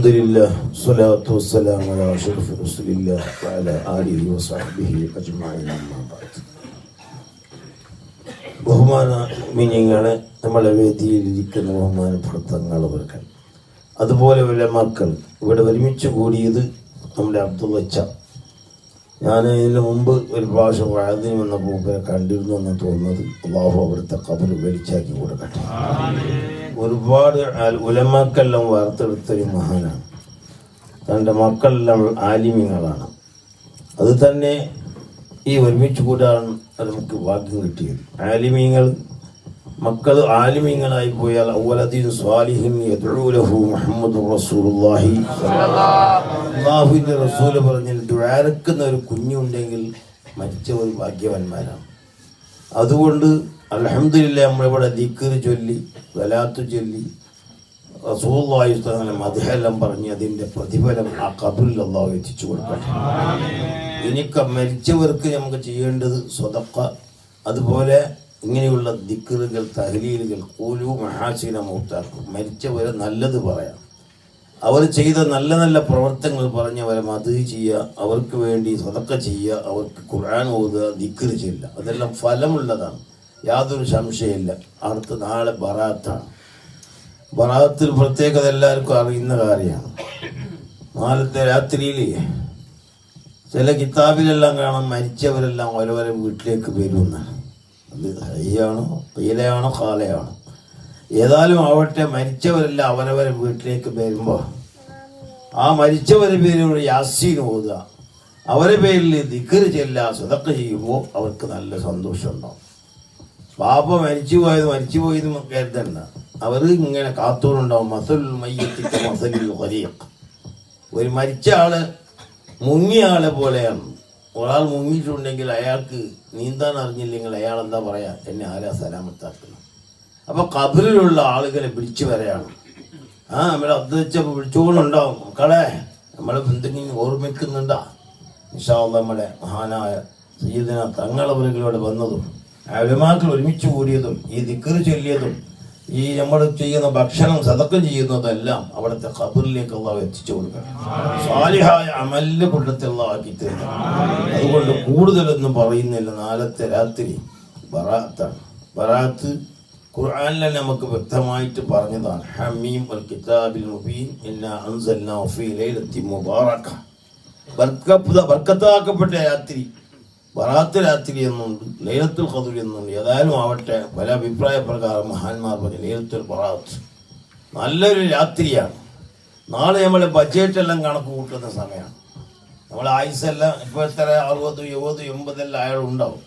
الحمد لله والصلاة والسلام على أشرف رسول الله وعلى آله وصحبه أجمعين أما بعد. ബഹുമാന മിനിങ്ങളെ, നമ്മളെ വേദിയിലിരിക്കുന്ന ബഹുമാനപ്പെട്ട തങ്ങളവർക്ക്, അതുപോലെ ഉലമാക്കൾ ഇവിടെ ഒരുമിച്ച് കൂടിയത് നമ്മുടെ അബ്ദുള്ളച്ച. ഞാൻ ഇതിന് മുമ്പ് ഒരു പ്രാവശ്യം വഅദിന് വന്നപ്പോൾ ഇവരെ കണ്ടിരുന്നു എന്ന് തോന്നുന്നത്. അല്ലാഹു അവിടുത്തെ ഖബർ വെളിച്ചാക്കി കൊടുക്കട്ടെ. ഒരുപാട് ഉലമാക്കെല്ലാം വാർത്തെടുത്തൊരു മഹാനാണ്. തൻ്റെ മക്കളെല്ലാം ആലിമീങ്ങളാണ്. അത് തന്നെ ഈ ഒരുമിച്ച് കൂടാൻ നമുക്ക് ഭാഗ്യം കിട്ടിയത്. ആലിമീങ്ങൾ മക്കൾ ആലിമീങ്ങളായി പോയാൽ അവലദീൻ സ്വാലിഹിൻ യദ്ഉ ലഹു മുഹമ്മദുർ റസൂലുള്ളാഹി അല്ലാഹുവിൻ്റെ റസൂൽ പറഞ്ഞാൽ ദുആരക്കുന്ന ഒരു കുഞ്ഞുണ്ടെങ്കിൽ മരിച്ചവർ ഭാഗ്യവാന്മാരാണ്. അതുകൊണ്ട് അൽഹംദുലില്ലാഹ് നമ്മളിവിടെ ദിക്ർ ചൊല്ലി സ്വലാത്ത് ചൊല്ലി റസൂലുള്ളാഹി സ്വല്ലല്ലാഹു അലൈഹി വസല്ലം മദ്ഹെല്ലാം പറഞ്ഞ് അതിൻ്റെ പ്രതിഫലം ആ ഖബറിൽ അല്ലാഹു എത്തിച്ചു കൊടുക്കട്ടെ. എനിക്ക് മരിച്ചവർക്ക് നമുക്ക് ചെയ്യേണ്ടത് സ്വതക്ക, അതുപോലെ ഇങ്ങനെയുള്ള ദിക്റുകൾ, തഹ്ലീലുകൾ, ഖൂലു മഹാസിന മൗതാക്കും, മരിച്ചവരെ നല്ലത് പറയാം. അവർ ചെയ്ത നല്ല നല്ല പ്രവർത്തനങ്ങൾ പറഞ്ഞവരെ മദ് ചെയ്യുക, അവർക്ക് വേണ്ടി സ്വതക്ക ചെയ്യുക, അവർക്ക് ഖുർആൻ ഓതുക, ദിക്ർ ചെയ്യുക, അതെല്ലാം ഫലമുള്ളതാണ്, യാതൊരു സംശയമില്ല. അടുത്ത നാളെ ബറാത്താണ്. ബറാത്തിൽ പ്രത്യേകത എല്ലാവർക്കും അറിയുന്ന കാര്യമാണ്. നാളത്തെ രാത്രിയിൽ ചില കിതാബിലെല്ലാം കാണാം മരിച്ചവരെല്ലാം ഓരോരോ വീട്ടിലേക്ക് വരുമെന്നാണ്. അത് ഹയ്യാണോ കീലയാണോ കാലയാണോ ഏതായാലും ആവട്ടെ, മരിച്ചവരെല്ലാം അവരവരെ വീട്ടിലേക്ക് വരുമ്പോൾ ആ മരിച്ചവരെ പേരിൽ യാസീൻ ഓതുക, അവരെ പേരിൽ ദിക്ർ ചെല്ലുക, സദഖ ചെയ്യുമ്പോൾ അവർക്ക് നല്ല സന്തോഷം ഉണ്ടാവും. പാപ മരിച്ചുപോയത് കരുതണ്ട, അവർ ഇങ്ങനെ കാത്തോണ്ടുണ്ടാവും. മസലുൽ മയ്യത്തിക്ക് മസലുൽ ഖരീഖ്. ഒരു മരിച്ച ആള് മുങ്ങിയ ആളെ പോലെയാണ്. ഒരാൾ മുങ്ങിയിട്ടുണ്ടെങ്കിൽ അയാൾക്ക് നീന്താൻ അറിഞ്ഞില്ലെങ്കിൽ അയാൾ എന്താ പറയാ, എന്നെ ആരാ സലാമത്താക്കണം. അപ്പൊ ഖബറിലുള്ള ആളുകളെ വിളിച്ചു വരെയാണ്. നമ്മളെ അദ്വൈച്ചപ്പോൾ വിളിച്ചുകൊണ്ടുണ്ടാവും. മക്കളെ, നമ്മളെ എന്തെങ്കിലും ഓർമ്മിക്കുന്നുണ്ടാ? ഇൻഷാ അല്ലാഹ് നമ്മുടെ മഹാനായ സയ്യിദുന തങ്ങളവരുകളോട് വന്നതും ഉലമാക്കൾ ഒരുമിച്ച് കൂടിയതും ഈ ദിക്ർ ചൊല്ലിയതും ഈ നമ്മൾ ചെയ്യുന്ന ഭക്ഷണം സദഖ ചെയ്യുന്നതെല്ലാം അവിടുത്തെ ഖബറിലേക്ക് അല്ലാഹു എത്തിച്ചു കൊടുക്കണം. സാലിഹായ അമലിന്റെ കൂട്ടത്തിൽ അല്ലാഹു ആക്കി തരണം. അതുകൊണ്ട് കൂടുതലൊന്നും പറയുന്നില്ല. നാളത്തെ രാത്രി ബറാത്താണ്. ബറാത്ത് ഖുർആനിൽ നമുക്ക് വ്യക്തമായിട്ട് പറഞ്ഞതാണ്. ഹമീം വൽ കിതാബിൽ മുബീൻ ഇന്നാ അൻസൽനാഹു ഫീ ലൈലത്തിൻ മുബാറക. ബർക്കത്താക്കപ്പെട്ട രാത്രി ബറാത്ത് രാത്രി എന്നുണ്ട്, ലൈലത്തുൽ ഖദ്ർ എന്നുണ്ട്. ഏതായാലും ആവട്ടെ, പല അഭിപ്രായ പ്രകാരം മഹാന്മാർ പറഞ്ഞു ലൈലത്തുൽ ബറാത്ത് നല്ലൊരു രാത്രിയാണ്. നാളെ നമ്മളെ ബഡ്ജറ്റെല്ലാം കണക്ക് കൂട്ടുന്ന സമയമാണ്. നമ്മളെ ആയുസെല്ലാം ഇപ്പോൾ എത്ര 60, 70, 80 ആയാലും ഉണ്ടാവും.